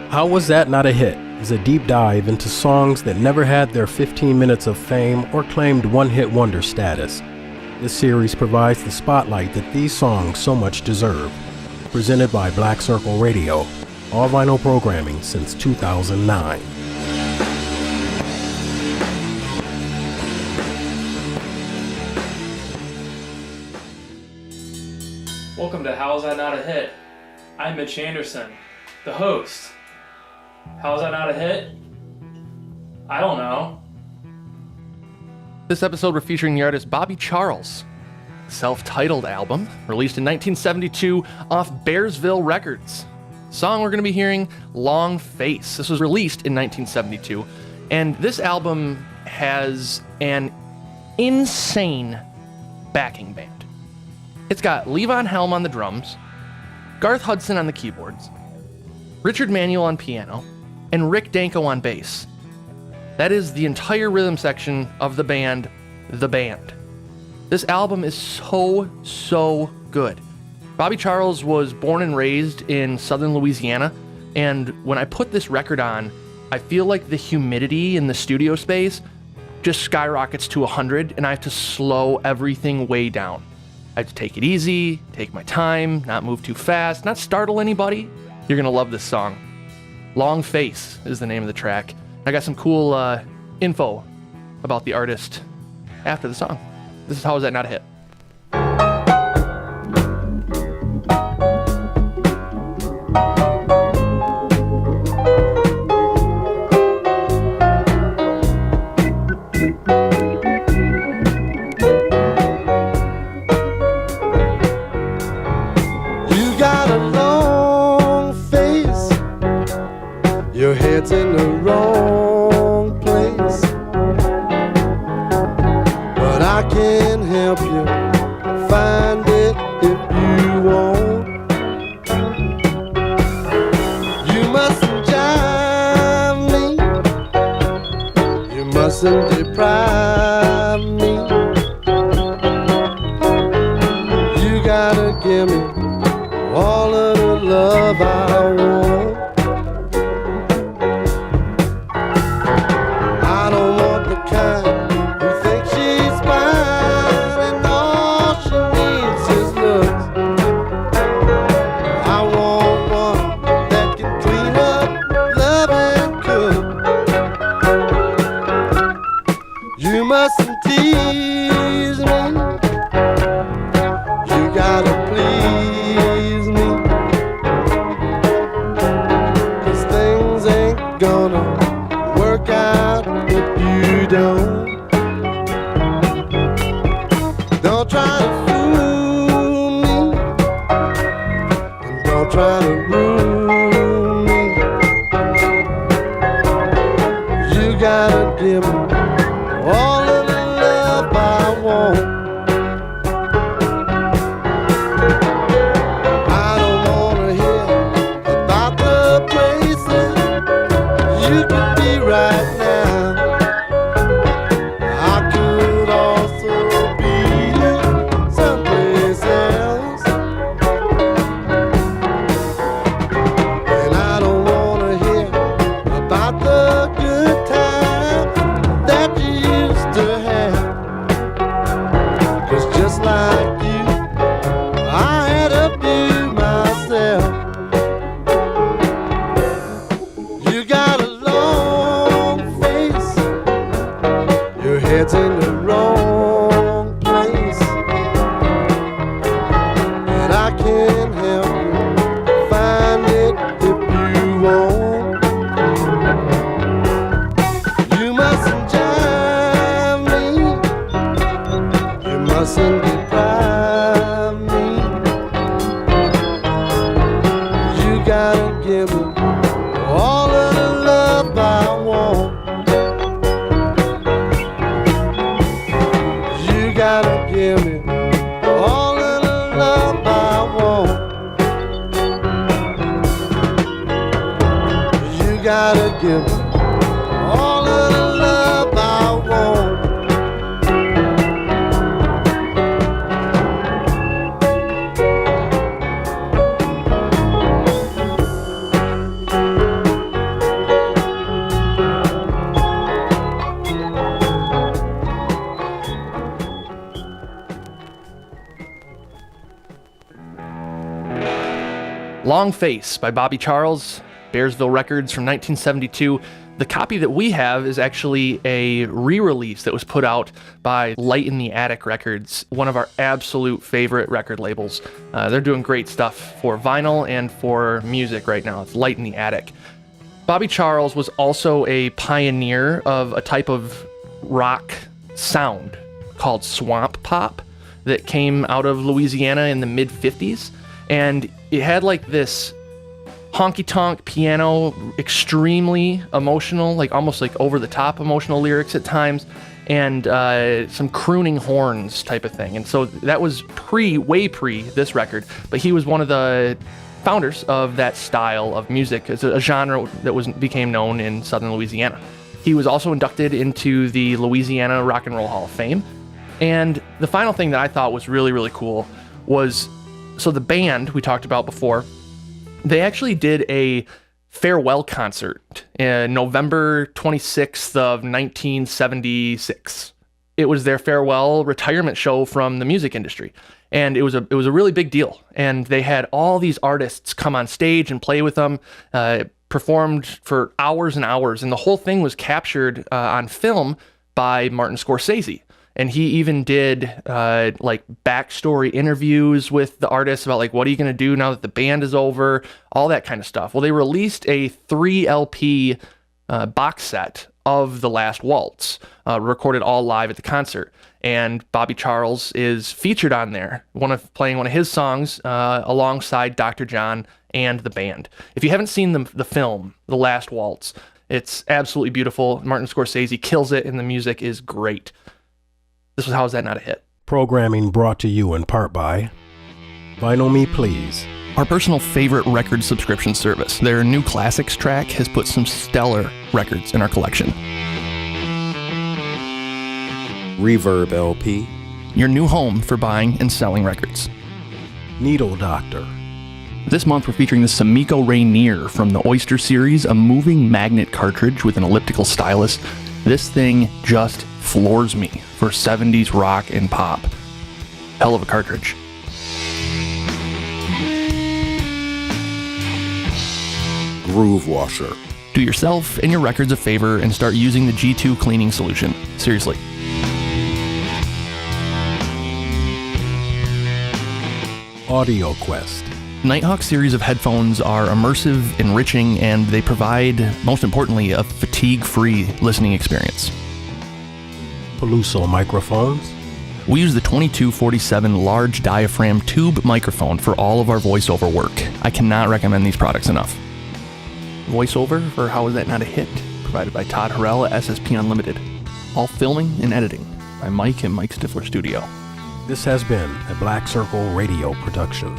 How Was That Not a Hit is a deep dive into songs that never had their 15 minutes of fame or claimed one-hit wonder status. This series provides the spotlight that these songs so much deserve. Presented by Black Circle Radio, all vinyl programming since 2009. Welcome to How Is That Not a Hit? I'm Mitch Anderson, the host. How is that not a hit? I don't know. This episode we're featuring the artist Bobby Charles. Self-titled album, released in 1972 off Bearsville Records. Song we're going to be hearing, Long Face. This was released in 1972, and this album has an insane backing band. It's got Levon Helm on the drums, Garth Hudson on the keyboards, Richard Manuel on piano, and Rick Danko on bass. That is the entire rhythm section of the band, The Band. This album is so good. Bobby Charles was born and raised in southern Louisiana, and when I put this record on, I feel like the humidity in the studio space just skyrockets to 100, and I have to slow everything way down. I have to take it easy, take my time, not move too fast, not startle anybody. You're gonna love this song. Long Face is the name of the track. I got some cool info about the artist after the song. This is How Is That Not a Hit? You got a long face, your head's in the wrong place, but I can help you find it if you want. You mustn't jive me, you mustn't deprive me. You gotta give me all of the love I want. I don't want the kind who thinks she's fine and all she needs is looks. I want one that can clean up, love and cook. You mustn't tease me, you gotta please me, 'cause things ain't gonna work out if you don't. Don't try to fool me, and don't try to ruin me. You gotta give me all of the love I want. I don't wanna hear about the places you could be right now. I could also be someplace else, and I don't wanna hear about the good times that you used to have. 'Cause just like you, I had a few myself. You got a long face, your head's in the wrong place, and I can't help you find it if you want. You mustn't jive me, you mustn't deprive me. You gotta give me all of the love I want. You gotta give me all of the love I want. You gotta give me all of the love I want. Long Face by Bobby Charles, Bearsville Records from 1972. The copy that we have is actually a re-release that was put out by Light in the Attic Records, one of our absolute favorite record labels. They're doing great stuff for vinyl and for music right now. It's Light in the Attic. Bobby Charles was also a pioneer of a type of rock sound called swamp pop that came out of Louisiana in the mid-50s. And it had like this honky-tonk piano, extremely emotional, like almost like over-the-top emotional lyrics at times, and some crooning horns type of thing. And so that was way pre this record, but he was one of the founders of that style of music. It's a genre that became known in southern Louisiana. He was also inducted into the Louisiana Rock and Roll Hall of Fame. And the final thing that I thought was really, really cool was, so the band we talked about before, they actually did a farewell concert in November 26th of 1976. It was their farewell retirement show from the music industry. And it was a really big deal. And they had all these artists come on stage and play with them, performed for hours and hours. And the whole thing was captured on film by Martin Scorsese. And he even did like backstory interviews with the artists about like, what are you going to do now that the band is over? All that kind of stuff. Well, they released a 3 LP box set of The Last Waltz, recorded all live at the concert. And Bobby Charles is featured on there, playing one of his songs alongside Dr. John and the band. If you haven't seen the film, The Last Waltz, it's absolutely beautiful. Martin Scorsese kills it, and the music is great. This was How Is That Not a Hit? Programming brought to you in part by Vinyl Me Please, our personal favorite record subscription service. Their new classics track has put some stellar records in our collection. Reverb LP, your new home for buying and selling records. Needle Doctor. This month we're featuring the Samiko Rainier from the Oyster series, a moving magnet cartridge with an elliptical stylus. This thing just floors me for 70s rock and pop. Hell of a cartridge. Groove Washer. Do yourself and your records a favor and start using the G2 cleaning solution. Seriously. Audio Quest. Nighthawk series of headphones are immersive, enriching, and they provide, most importantly, a fatigue-free listening experience. Peluso Microphones. We use the 2247 large diaphragm tube microphone for all of our voiceover work. I cannot recommend these products enough. Voiceover for How Is That Not a Hit? Provided by Todd Harrell at SSP Unlimited. All filming and editing by Mike and Mike Stifler Studio. This has been a Black Circle Radio production.